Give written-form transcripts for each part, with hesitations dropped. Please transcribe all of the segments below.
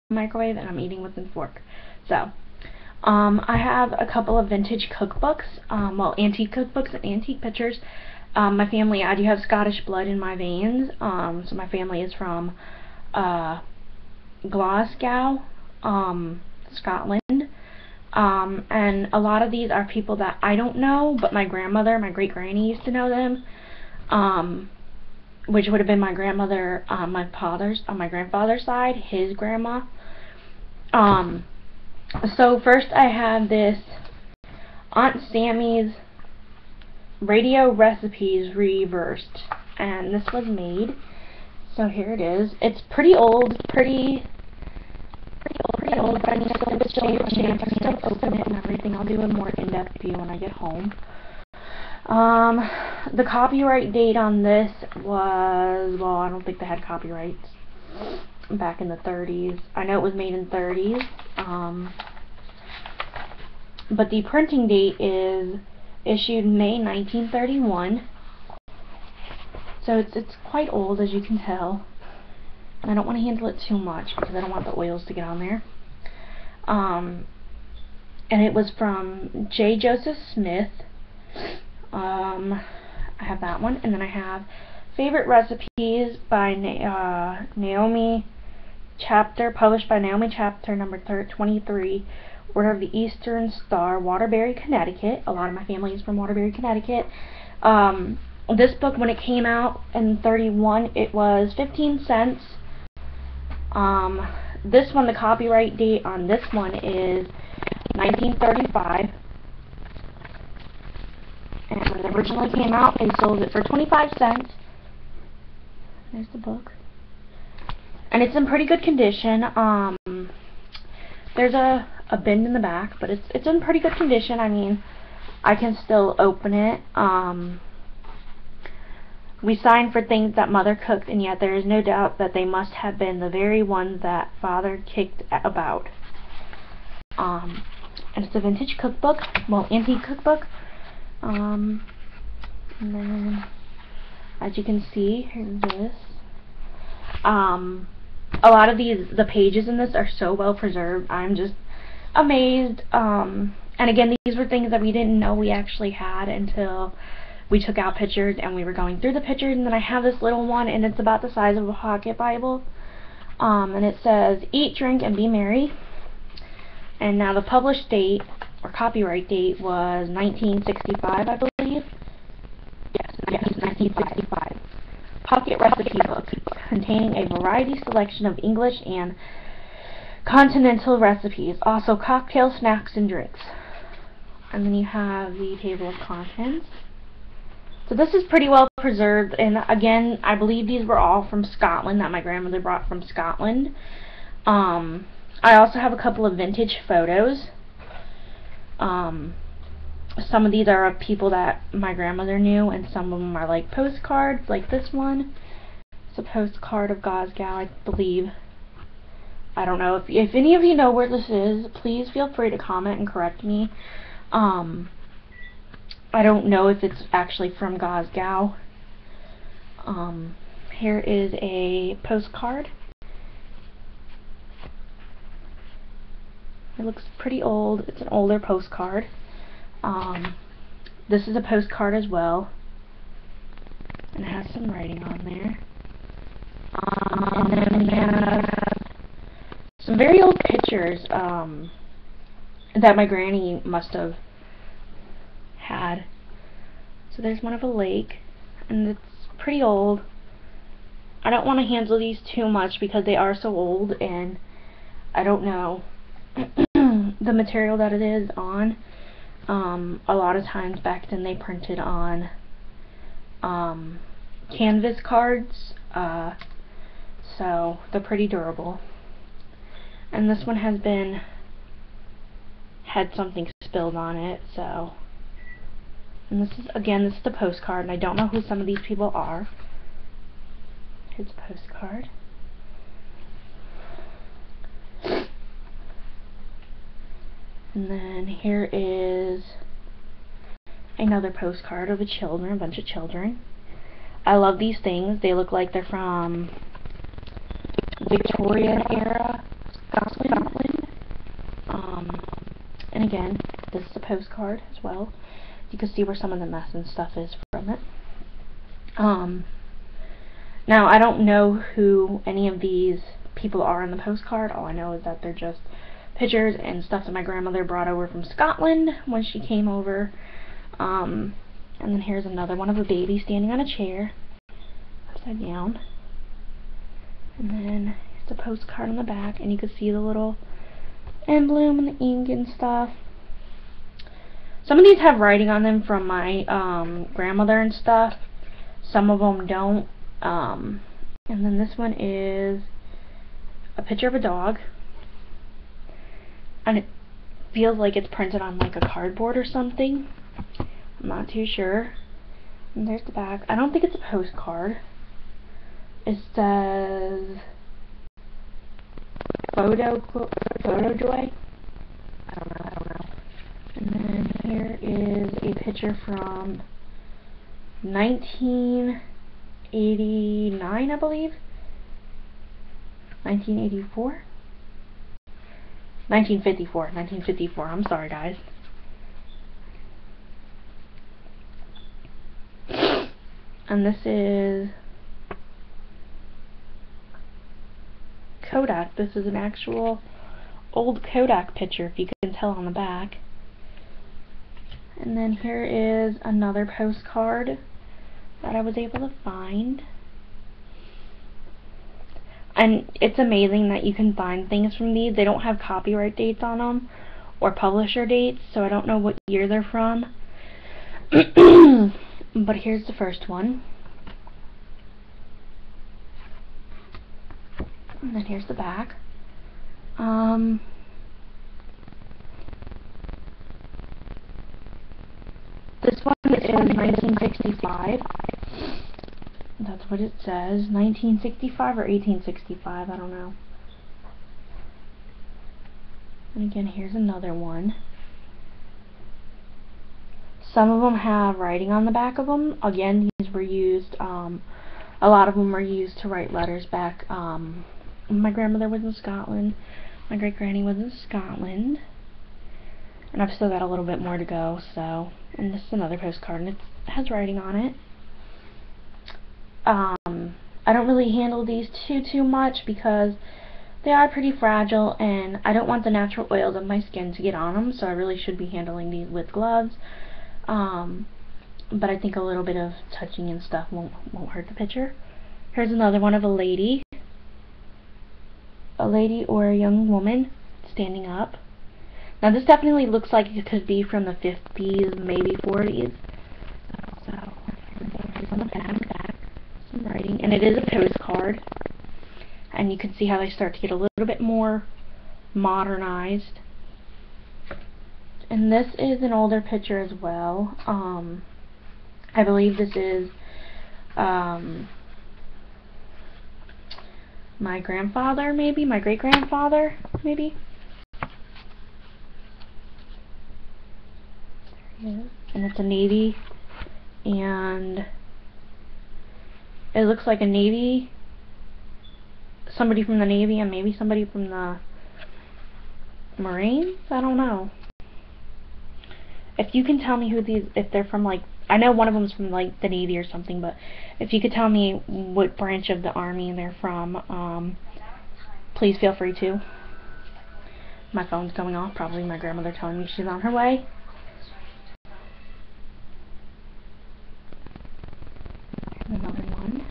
microwave and I'm eating with a fork. So, I have a couple of vintage cookbooks, well, antique cookbooks and antique pictures. My family, I do have Scottish blood in my veins, so my family is from Glasgow, Scotland. And a lot of these are people that I don't know, but my grandmother, my great-granny used to know them, which would have been my grandmother on my grandfather's side, his grandma. So first I have this Aunt Sammy's Radio Recipes Reversed, and this was made. So here it is. It's pretty old, pretty old, but I can still open it and everything. I'll do a more in-depth view when I get home. The copyright date on this was, well, I don't think they had copyrights back in the 30s. I know it was made in the 30s. But the printing date is issued May 1931. So it's quite old, as you can tell. And I don't want to handle it too much because I don't want the oils to get on there. And it was from J. Joseph Smith. I have that one, and then I have Favorite Recipes by Naomi Chapter, published by Naomi Chapter, number 23, Order of the Eastern Star, Waterbury, Connecticut. A lot of my family is from Waterbury, Connecticut. This book, when it came out in 31, it was 15 cents. This one, the copyright date on this one is 1935. And when it originally came out, they sold it for 25 cents. There's the book. And it's in pretty good condition. There's a bend in the back, but it's in pretty good condition. I mean, I can still open it. We signed for things that Mother cooked, and yet there is no doubt that they must have been the very ones that Father kicked about. And it's a vintage cookbook, well, antique cookbook. And then, as you can see, here's this. A lot of the pages in this are so well preserved. I'm just amazed. And again, these were things that we didn't know we actually had until we took out pictures and we were going through the pictures. And then I have this little one, and it's about the size of a pocket Bible. And it says, "Eat, drink, and be merry." And now the published date, or copyright date, was 1965, I believe. Yes, 1965. Pocket recipe book, containing a variety selection of English and continental recipes. Also cocktails, snacks, and drinks. And then you have the table of contents. So this is pretty well preserved, and again, I believe these were all from Scotland, that my grandmother brought from Scotland. I also have a couple of vintage photos. Some of these are of people that my grandmother knew, and some of them are like postcards, like this one. It's a postcard of Glasgow, I believe. I don't know. If any of you know where this is, please feel free to comment and correct me. I don't know if it's actually from Glasgow. Here is a postcard. It looks pretty old. It's an older postcard. This is a postcard as well, and it has some writing on there. And then we have some very old pictures that my granny must have had. So there's one of a lake, and it's pretty old. I don't want to handle these too much because they are so old, and I don't know the material that it is on. A lot of times back then they printed on canvas cards, so they're pretty durable. And this one has had something spilled on it, so. And this is, again, this is the postcard, and I don't know who some of these people are. Here's a postcard. And then here is another postcard of a bunch of children. I love these things. They look like they're from Victorian era postcard as well. You can see where some of the mess and stuff is from it. Now, I don't know who any of these people are in the postcard. All I know is that they're just pictures and stuff that my grandmother brought over from Scotland when she came over. And then here's another one of a baby standing on a chair, upside down. And then here's the postcard on the back, and you can see the little emblem and the ink and stuff. Some of these have writing on them from my grandmother and stuff. Some of them don't. And then this one is a picture of a dog, and it feels like it's printed on like a cardboard or something. I'm not too sure. And there's the back. I don't think it's a postcard. It says Photo Joy. I don't know. And then here is a picture from 1989, I believe. 1984? 1954. I'm sorry, guys. And this is Kodak. This is an actual old Kodak picture, if you can tell on the back. And then here is another postcard that I was able to find. And it's amazing that you can find things from these. They don't have copyright dates on them or publisher dates, so I don't know what year they're from. But here's the first one. And then here's the back. This one is 1965. That's what it says. 1965 or 1865, I don't know. And again, here's another one. Some of them have writing on the back of them. Again, these were used, a lot of them were used to write letters back. My grandmother was in Scotland. My great-granny was in Scotland. And I've still got a little bit more to go, so. And this is another postcard, and it has writing on it. I don't really handle these too much because they are pretty fragile, and I don't want the natural oils of my skin to get on them, so I really should be handling these with gloves. But I think a little bit of touching and stuff won't hurt the picture. Here's another one of a lady or a young woman standing up. Now this definitely looks like it could be from the 50s, maybe 40s. So here's on the back, some writing, and it is a postcard. And you can see how they start to get a little bit more modernized. And this is an older picture as well. I believe this is my grandfather, maybe, my great-grandfather, maybe. There he is. And it's a Navy, and it looks like a Navy, somebody from the Navy, and maybe somebody from the Marines? I don't know. If you can tell me who these, if they're from, like, I know one of them's from, like, the Navy or something, but if you could tell me what branch of the Army they're from, please feel free to. My phone's going off, probably my grandmother telling me she's on her way. Here's another one.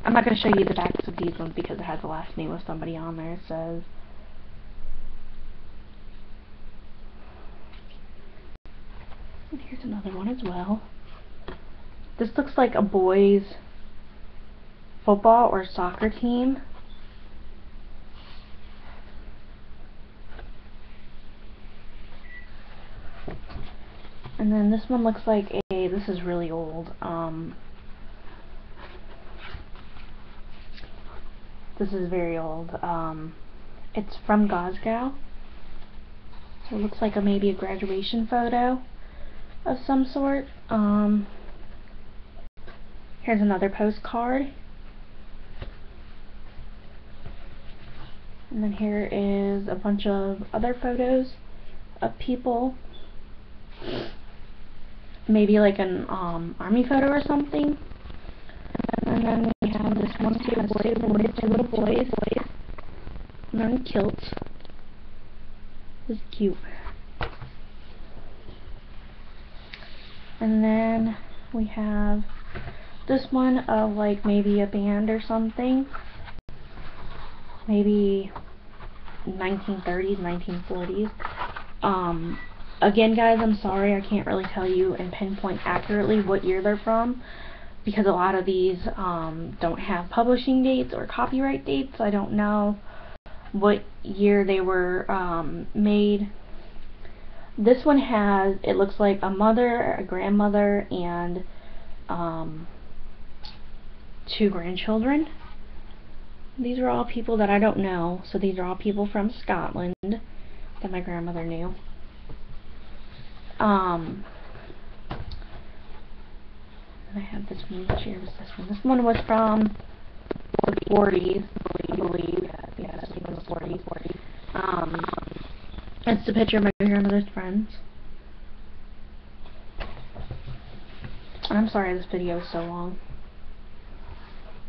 I'm not going to show you the backs of these ones because it has the last name of somebody on there. It says, and here's another one as well. This looks like a boys' football or soccer team. And then this one looks like a, this is really old, this is very old, it's from Glasgow. So it looks like maybe a graduation photo of some sort. Here's another postcard. And then here is a bunch of other photos of people. Maybe like an army photo or something. And then we have this one with two little boys. And they're in kilts. This is cute. And then we have this one of like maybe a band or something. Maybe 1930s, 1940s. Again, guys, I'm sorry, I can't really tell you and pinpoint accurately what year they're from, because a lot of these don't have publishing dates or copyright dates. I don't know what year they were made. This one has, it looks like a mother, a grandmother, and 2 grandchildren. These are all people that I don't know, so these are all people from Scotland that my grandmother knew. And I have this one. Which year was this one? This one was from the 40s, I believe. Yeah, this one was 40s. It's a picture of my grandmother's friends. And I'm sorry this video is so long.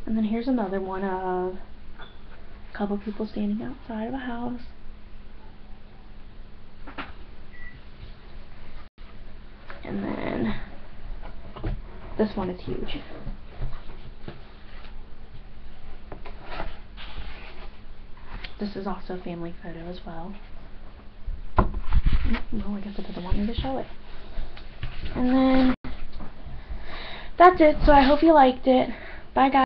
And then here's another one of a couple people standing outside of a house. And then this one is huge. This is also a family photo as well. Well, I guess I didn't want me to show it. And then that's it. So I hope you liked it. Bye, guys.